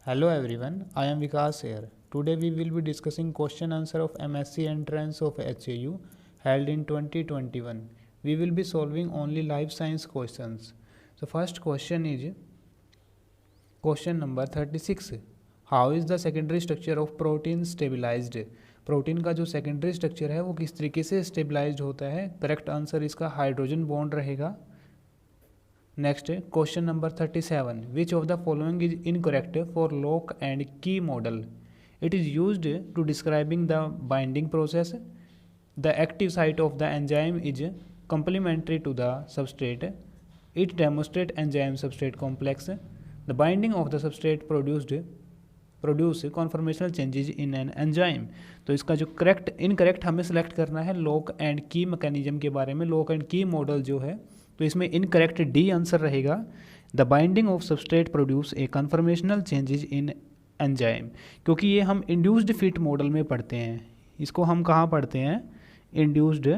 Hello everyone, I am Vikas here. Today we will be discussing question answer of MSc entrance of HAU held in 2021. We will be solving only life science questions. So first question is question number 36. How is the secondary structure of protein stabilized? Protein का जो secondary structure है वो किस तरीके से stabilised होता है? Correct answer इसका हाइड्रोजन बॉन्ड रहेगा. Next question number 37. Which of the following is incorrect for lock and key model? It is used to describing the binding process. The active site of the enzyme is complementary to the substrate. It demonstrates enzyme substrate complex. The binding of the substrate produce conformational changes in an enzyme. तो इसका जो correct incorrect हमें select करना है lock and की mechanism के बारे में. लॉक एंड की मॉडल जो है तो इसमें इनकरेक्ट डी आंसर रहेगा. The binding of substrate produce a conformational changes in enzyme, क्योंकि ये हम इंड्यूस्ड फिट मॉडल में पढ़ते हैं. इसको हम कहाँ पढ़ते हैं? Induced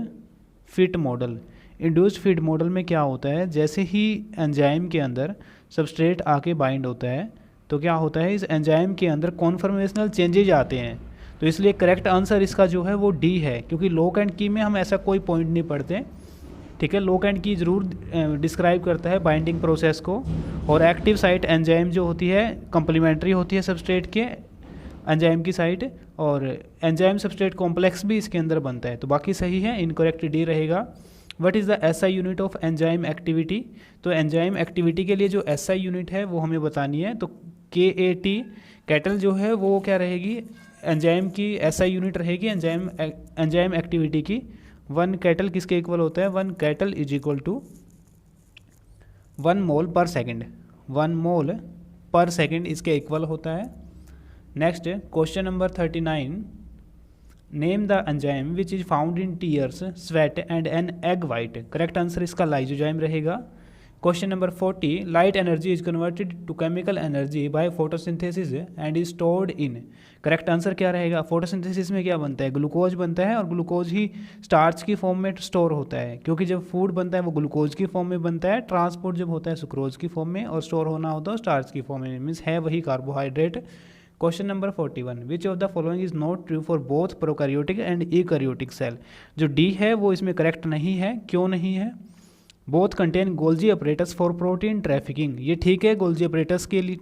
fit model. Induced fit model में क्या होता है, जैसे ही एंजाइम के अंदर सबस्ट्रेट आके बाइंड होता है तो क्या होता है, इस एंजाइम के अंदर कॉन्फर्मेशनल चेंजेज आते हैं. तो इसलिए करेक्ट आंसर इसका जो है वो डी है, क्योंकि लॉक एंड की में हम ऐसा कोई पॉइंट नहीं पढ़ते. ठीक है, लॉक एंड की ज़रूर डिस्क्राइब करता है बाइंडिंग प्रोसेस को, और एक्टिव साइट एंजाइम जो होती है कंप्लीमेंट्री होती है सबस्ट्रेट के एंजाइम की साइट, और एंजाइम सबस्ट्रेट कॉम्प्लेक्स भी इसके अंदर बनता है. तो बाकी सही है, इनकरेक्ट डी रहेगा. What is the SI unit of enzyme activity? तो एंजाइम एक्टिविटी के लिए जो एसआई यूनिट है वो हमें बतानी है. तो KAT कैटल जो है वो क्या रहेगी, एंजाइम की एसआई यूनिट रहेगी एंजाइम एक्टिविटी की. 1 कैटल किसके इक्वल होता है? 1 कैटल इज इक्वल टू 1 मोल पर सेकेंड. 1 मोल पर सेकेंड इसके इक्वल होता है. Next question number 39. Name the enzyme which is found in tears, sweat and an egg white. Correct answer इसका लाइजोजाइम रहेगा. Question number 40. Light energy is converted to chemical energy by photosynthesis and is stored in. Correct answer क्या रहेगा? Photosynthesis में क्या बनता है? Glucose बनता है, और ग्लूकोज ही स्टार्च की फॉर्म में स्टोर होता है, क्योंकि जब फूड बनता है वो ग्लूकोज की फॉर्म में बनता है. ट्रांसपोर्ट जब होता है सुक्रोज की फॉर्म में, और स्टोर होना होता है स्टार्च की फॉर्म में, मीन्स है वही carbohydrate. Question number 41. Which of the following is not true for both prokaryotic and eukaryotic cell? जो डी है वो इसमें करेक्ट नहीं है. क्यों नहीं है? Both contain Golgi apparatus for protein trafficking. ये ठीक है, गोल्जी अपरेटस के लिए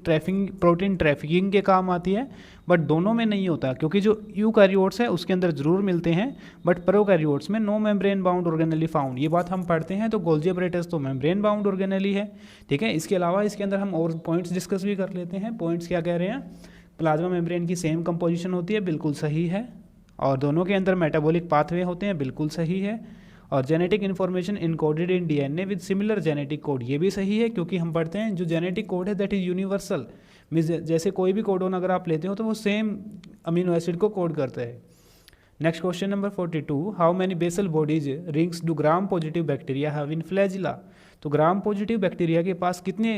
प्रोटीन ट्रैफिकिंग के काम आती है, बट दोनों में नहीं होता, क्योंकि जो यूकैरियोट्स है उसके अंदर जरूर मिलते हैं, बट प्रोकैरियोट्स में no membrane bound organelle found. ये बात हम पढ़ते हैं. तो गोल्जी अपरेटस तो मेम्ब्रेन बाउंड ऑर्गेनेली है. ठीक है, इसके अलावा इसके अंदर हम और पॉइंट्स डिस्कस भी कर लेते हैं. पॉइंट्स क्या कह रहे हैं? प्लाज्मा मेम्ब्रेन की सेम कंपोजिशन होती है, बिल्कुल सही है. और दोनों के अंदर मेटाबॉलिक पाथवे होते हैं, बिल्कुल सही है. और genetic information encoded in DNA with similar genetic code, ये भी सही है, क्योंकि हम पढ़ते हैं जो जेनेटिक कोड है दैट इज यूनिवर्सल. मीन्स जैसे कोई भी कोडोन अगर आप लेते हो तो वो सेम अमीनो एसिड को कोड करता है. Next question number 42. How many basal bodies rings do gram positive bacteria have in flagella? तो ग्राम पॉजिटिव बैक्टीरिया के पास कितने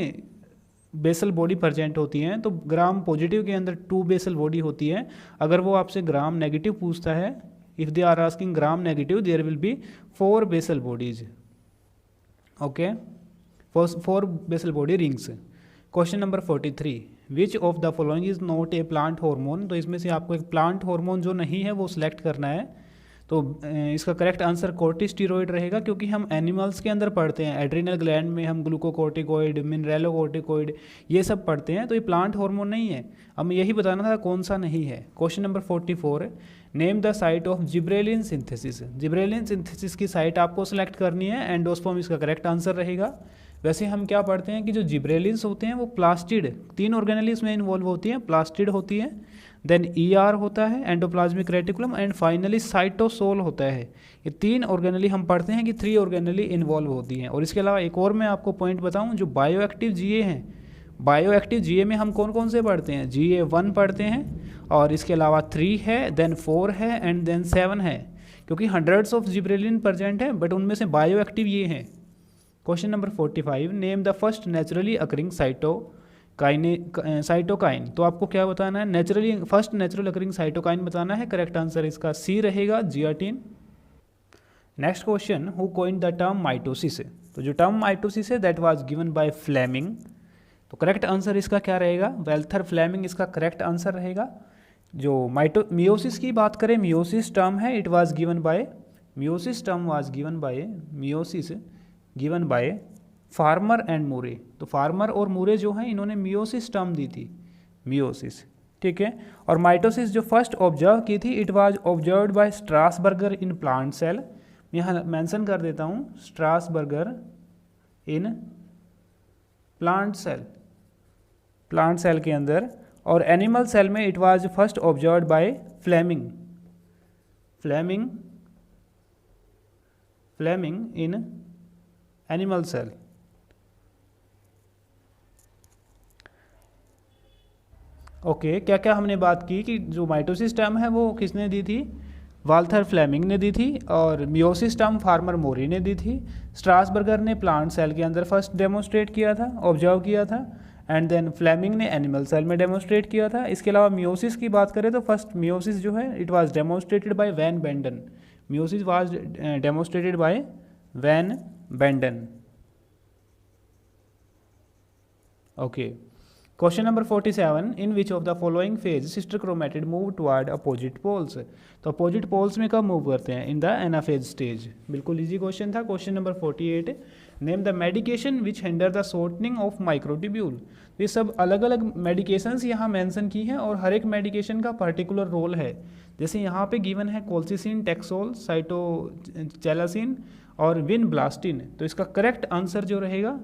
बेसल बॉडी प्रेजेंट होती हैं? तो ग्राम पॉजिटिव के अंदर 2 बेसल बॉडी होती है. अगर वो आपसे ग्राम नेगेटिव पूछता है, if they are asking gram negative, there will be 4 basal bodies. Okay, 4 basal body rings. Question number 43. Which of the following is not a plant hormone? तो इसमें से आपको एक प्लांट हार्मोन जो नहीं है वो सिलेक्ट करना है. तो इसका करेक्ट आंसर कोर्टिस्टेरॉइड रहेगा, क्योंकि हम एनिमल्स के अंदर पढ़ते हैं. एड्रिनल ग्लैंड में हम ग्लूकोकोर्टिकोइड, मिनरेलोकोर्टिकोइड ये सब पढ़ते हैं. तो ये प्लांट हार्मोन नहीं है. हमें यही बताना था कौन सा नहीं है. Question number 44. Name the site of gibberellin synthesis. Gibberellin synthesis की साइट आपको सेलेक्ट करनी है. एंडोस्पर्म इसका करेक्ट आंसर रहेगा. वैसे हम क्या पढ़ते हैं कि जो जिब्रेलिन्स होते हैं वो प्लास्टिड 3 ऑर्गेनेलिस में इन्वॉल्व होती हैं. प्लास्टिड होती है, देन ER होता है endoplasmic reticulum, and finally cytosol होता है. ये 3 ऑर्गेनेली हम पढ़ते हैं कि 3 ऑर्गेनेली इन्वॉल्व होती हैं. और इसके अलावा एक और मैं आपको पॉइंट बताऊं, जो बायोएक्टिव GA हैं, बायोएक्टिव GA में हम कौन कौन से पढ़ते हैं? GA1 पढ़ते हैं, और इसके अलावा 3 है, देन 4 है, एंड देन 7 है, क्योंकि हंड्रेड्स ऑफ जिब्रेलिन प्रेजेंट है, बट उनमें से बायोएक्टिव ये हैं. Question number 45. Name the first naturally occurring cytokine. तो आपको क्या बताना है? फर्स्ट नेचुरल अकरिंग साइटोकाइन बताना है. करेक्ट आंसर इसका सी रहेगा, जियाटिन. Next question. Who coined the term mitosis? तो जो टर्म माइटोसिस है that was given by Flemming. तो करेक्ट आंसर इसका क्या रहेगा, वेल्थर फ्लेमिंग इसका करेक्ट आंसर रहेगा। जो मियोसिस की बात करें, मियोसिस टर्म है, it was given by, meiosis term was given by, meiosis given by Farmer and Moore. तो फार्मर और मूरे जो हैं इन्होंने मियोसिस टर्म दी थी, मियोसिस, ठीक है। और माइटोसिस जो फर्स्ट ऑब्जर्व की थी, it was observed by Strasburger in plant cell. यहाँ मेंशन कर देता हूँ, Strasburger in plant cell, plant cell के अंदर। और एनिमल सेल में it was first observed by Fleming, Fleming, Fleming in animal cell. Okay, क्या क्या हमने बात की कि जो माइटोसिस टर्म है वो किसने दी थी, वाल्थर फ्लेमिंग ने दी थी, और मियोसिस टर्म फार्मर मोरी ने दी थी। स्ट्रासबर्गर ने प्लांट सेल के अंदर फर्स्ट डेमोस्ट्रेट किया था, ऑब्जर्व किया था, एंड देन फ्लेमिंग ने एनिमल सेल में डेमोस्ट्रेट किया था। इसके अलावा मियोसिस की बात करें तो फर्स्ट मियोसिस जो है it was demonstrated by van Beneden, meiosis was demonstrated by van Beneden. Okay, question number 47, in which of the following phase sister chromatid move toward opposite poles. तो अपोजिट पोल्स में कब move करते हैं, in the anaphase stage. बिल्कुल easy question था। Question number 48, name the medication which hinder the shortening of microtubule. ये सब अलग अलग मेडिकेशंस यहाँ मेंशन की हैं और हर एक मेडिकेशन का पर्टिकुलर रोल है। जैसे यहाँ पे गिवन है कोल्सिसिन, टेक्सोल, साइटोचैलासिन और विनब्लास्टिन। तो इसका करेक्ट आंसर जो रहेगा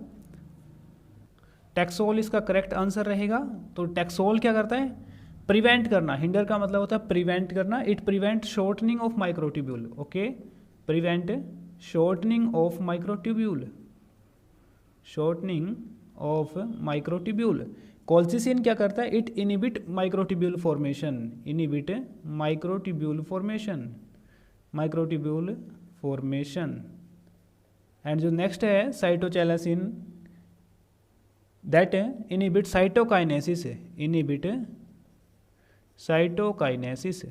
टेक्सोल इसका करेक्ट आंसर रहेगा। तो टेक्सोल क्या करता है, प्रिवेंट करना, हिंडर का मतलब होता है प्रिवेंट करना, it prevent shortening of microtubule. Okay, prevent shortening of microtubule, shortening of microtubule. Colchicine क्या करता है, it inhibit microtubule formation, inhibit microtubule formation, microtubule formation. And जो नेक्स्ट है cytochalasin, that inhibit cytokinesis, inhibit cytokinesis.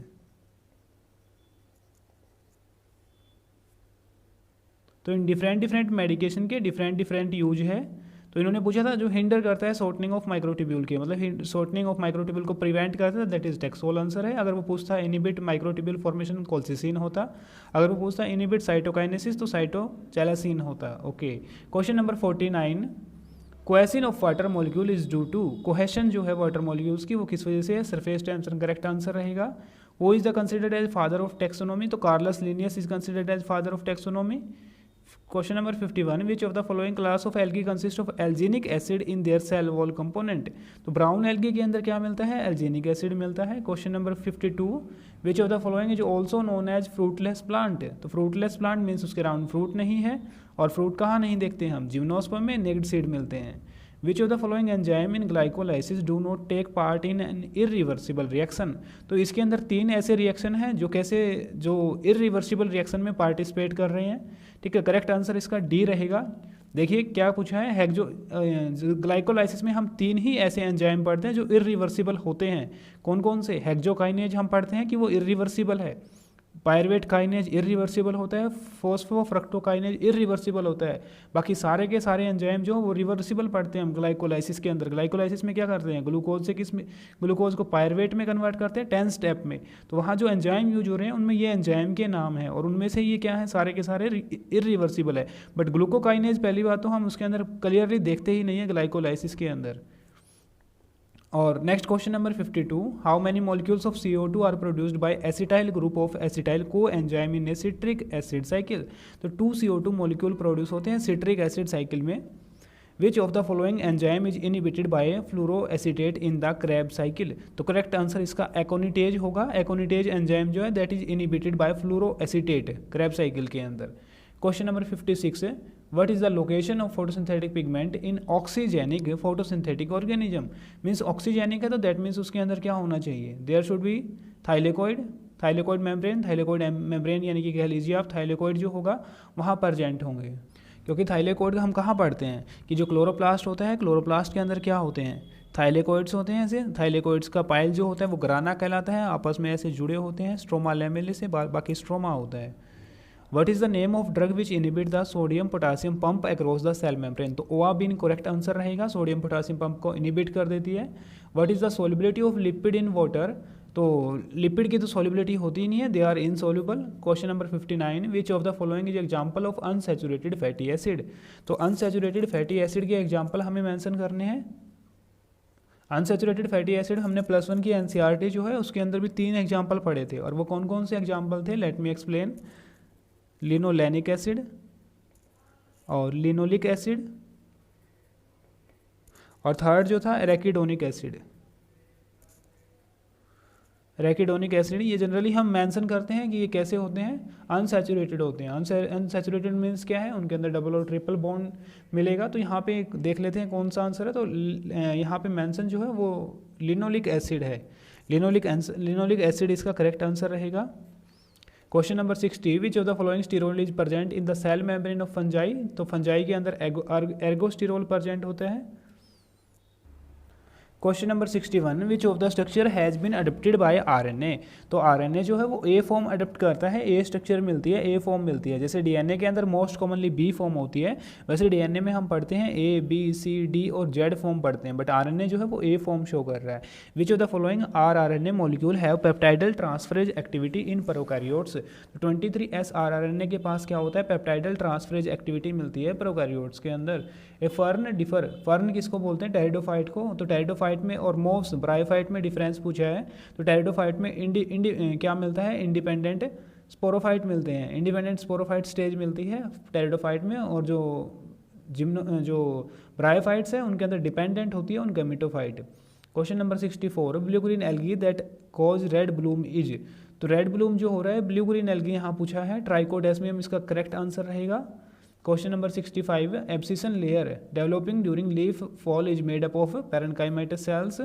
तो इन different different medication के different different use है। तो इन्होंने पूछा था जो हिंडर करता है शॉर्टनिंग ऑफ माइक्रोट्यूब्यूल के, मतलब शॉर्टनिंग ऑफ माइक्रोट्यूब्यूल को प्रिवेंट करता है, दैट इज टेक्सोल आंसर है। अगर वो पूछता है इनिबिट माइक्रोट्यूब्यूल फॉर्मेशन, कोल्सिसिन होता। अगर वो पूछता है इनिबिट साइटोकाइनेसिस तो साइटोचैलासिन होता। Okay, question number 49, cohesion of water molecule is due to, cohesion जो है वाटर मॉलिक्यूल्स की वो किस वजह से है, सरफेस टेंशन करेक्ट आंसर रहेगा। वो is the considered as father of taxonomy, तो Carolus Linnaeus is considered as father of taxonomy. Question number 51, which of the following class of algae consist of alginic acid in their cell wall component. तो brown algae के अंदर क्या मिलता है, alginic acid मिलता है। Question number 52, which of the following is also known as fruitless plant. तो fruitless plant means उसके अराउंड फ्रूट नहीं है, और फ्रूट कहाँ नहीं देखते हैं हम, जिम्नोस्पर्म में नेक्ड सीड मिलते हैं। Which of the following enzyme in glycolysis do not take part in an irreversible reaction. तो इसके अंदर 3 ऐसे रिएक्शन हैं जो कैसे, जो इरिवर्सिबल रिएक्शन में पार्टिसिपेट कर रहे हैं। ठीक है, करेक्ट आंसर इसका डी रहेगा। देखिए क्या पूछा है, जो ग्लाइकोलाइसिस में हम 3 ही ऐसे एंजाइम पढ़ते हैं जो इरिवर्सिबल होते हैं। कौन कौन से, हेक्सोकाइनेज हम पढ़ते हैं कि वो इरिवर्सिबल है, पायरुवेट काइनेज इरिवर्सिबल होता है, फॉस्फोफ्रक्टोकाइनेज इरिवर्सिबल होता है। बाकी सारे के सारे एंजाइम जो वो रिवर्सिबल पढ़ते हैं हम ग्लाइकोलाइसिस के अंदर। ग्लाइकोलाइसिस में क्या करते हैं, ग्लूकोज से किस में, ग्लूकोज को पायरुवेट में कन्वर्ट करते हैं 10 स्टेप में। तो वहाँ जो एंजाइम यूज हो रहे हैं उनमें ये एंजाइम के नाम है, और उनमें से ये क्या है, सारे के सारे इरिवर्सिबल है। बट ग्लूकोकाइनेज पहली बात तो हम उसके अंदर क्लियरली देखते ही नहीं है ग्लाइकोलाइसिस के अंदर। और next question number 52, how many molecules of CO2 are produced by acetyl group of acetyl coenzyme in a citric acid cycle. तो 2 CO2 मॉलिक्यूल प्रोड्यूस होते हैं सिट्रिक एसिड साइकिल में। Which of the following enzyme is inhibited by fluoroacetate in the Krebs cycle. तो correct answer इसका aconitase होगा। Aconitase enzyme जो है that is inhibited by fluoroacetate Krebs cycle के अंदर। Question number 56, what is the location of photosynthetic pigment in oxygenic photosynthetic organism. Means oxygenic है तो that means उसके अंदर क्या होना चाहिए, there should be thylakoid, thylakoid membrane, thylakoid membrane यानी कि कह लीजिए आप थाइलेकोइड जो होगा वहाँ प्रेजेंट होंगे। क्योंकि थाइलेकोइड हम कहाँ पढ़ते हैं कि जो क्लोरोप्लास्ट होता है, क्लोरोप्लास्ट के अंदर क्या होते हैं, थाइलेकोइड्स होते हैं। ऐसे थाइलेकोइड्स का पाइल जो होता है वो ग्राना कहलाता है, आपस में ऐसे जुड़े होते हैं स्ट्रोमा लैमेले से, बाकी स्ट्रोमा होता है। What is the name of drug which inhibit the sodium potassium pump across the cell membrane, तो ओ बीन करेक्ट आंसर रहेगा, सोडियम पोटासियम पंप को इनहिबिट कर देती है। What is the solubility of lipid in water, तो lipid की तो solubility होती ही नहीं है, they are insoluble. Question number 59, which of the following is example of unsaturated fatty acid, तो अनसैचुरेटेड फैटी एसिड के एग्जांपल हमें मेंशन करने हैं। अनसैचुरेटेड फैटी एसिड हमने +1 की एनसीईआरटी जो है उसके अंदर भी 3 एग्जांपल पढ़े थे, और वो कौन कौन से एग्जांपल थे, let me explain. Linolenic acid और लिनोलिक एसिड, और थर्ड जो था एराकिडोनिक एसिड। एराकिडोनिक एसिड ये जनरली हम मेंशन करते हैं कि ये कैसे होते हैं, अनसैचुरेटेड होते हैं। अनसैचुरेटेड मीन्स क्या है, उनके अंदर डबल और ट्रिपल बॉन्ड मिलेगा। तो यहाँ पे देख लेते हैं कौन सा आंसर है, तो यहाँ पे मेंशन जो है वो लिनोलिक एसिड है। लिनोलिक एसिड इसका करेक्ट आंसर रहेगा। Question number 60, which of the following sterol is present in the cell membrane of fungi, तो फंजाई के अंदर एर्गोस्टिरोल प्रेजेंट होता है। Question number 61, which of the structure has been adapted by RNA, तो RNA जो है वो ए फॉर्म अडप्ट करता है, ए स्ट्रक्चर मिलती है, ए फॉर्म मिलती है। जैसे डीएनए के अंदर मोस्ट कॉमनली बी फॉर्म होती है, वैसे डीएनए में हम पढ़ते हैं ए बी सी डी और जेड फॉर्म पढ़ते हैं, बट आरएनए जो है वो ए फॉर्म शो कर रहा है। विच of the following RNA molecule have peptidyl transferase activity in prokaryotes, तो 23S आरएनए के पास क्या होता है, पेप्टाइडल ट्रांसफरेज एक्टिविटी मिलती है प्रोकैरियोट्स के अंदर। ए फर्न डिफर, फर्न किसको बोलते हैं, टेरिडोफाइट को, तो टेरिडोफाइट में और मोव्स ब्रायोफाइट में डिफरेंस पूछा है। तो टेरिडोफाइट में क्या मिलता है, इंडिपेंडेंट स्पोरोफाइट मिलते हैं, इंडिपेंडेंट स्पोरोफाइट स्टेज मिलती है टेरिडोफाइट में, और जो ब्रायोफाइट्स है उनके अंदर डिपेंडेंट होती है उनका मिटोफाइट। Question number 64, blue green algae that cause red bloom is, तो रेड ब्लूम जो हो रहा है ब्लू ग्रीन एल्गी यहाँ पूछा है, ट्राइकोडेस्मियम इसका करेक्ट आंसर रहेगा। Question number 65, abscission layer developing during leaf fall is made up of parenchymatous cells.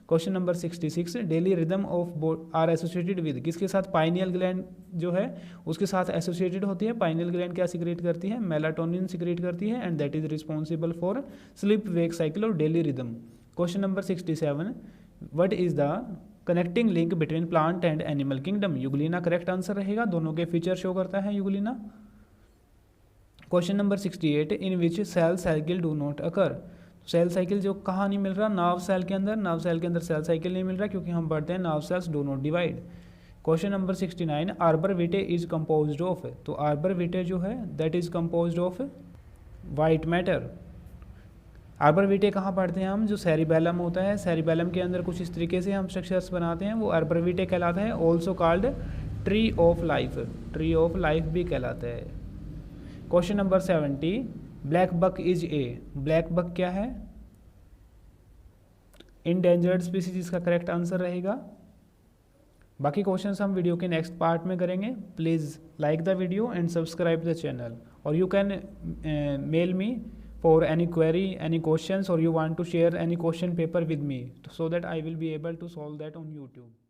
Question number 66, daily rhythm of are associated with, किसके साथ, पाइनियल ग्लैंड जो है उसके साथ एसोसिएटेड होती है। पाइनियल ग्लैंड क्या सिक्रेट करती है, मेलाटोनिन सिक्रेट करती है, and that is responsible for sleep wake cycle और daily rhythm. Question number 67, what is the connecting link between plant and animal kingdom, euglena correct answer रहेगा, दोनों के फीचर शो करता है euglena. Question number 68, in which cell cycle do not occur, cell cycle जो कहाँ नहीं मिल रहा, नाव cell के अंदर, नाव सेल के अंदर सेल साइकिल नहीं मिल रहा क्योंकि हम पढ़ते हैं nerve cells do not divide. Question number 69, arbor vitae is composed of, तो आर्बर विटे जो है that is composed of white matter. Arbor vitae कहाँ पढ़ते हैं हम, जो सेरिबेलम होता है, सेरिबेलम के अंदर कुछ इस तरीके से हम स्ट्रक्चर्स बनाते हैं, वो आर्बर विटे कहलाता है। Also called tree of life, tree of life भी कहलाता है। Question number 70, black buck is a, black buck क्या है, इंडेंजर्ड स्पीसीज इसका करेक्ट आंसर रहेगा। बाकी क्वेश्चंस हम वीडियो के नेक्स्ट पार्ट में करेंगे। Please like the video and subscribe the channel, और you can mail me for any query, any questions, और you want to share any question paper with me so that I will be able to solve that on YouTube.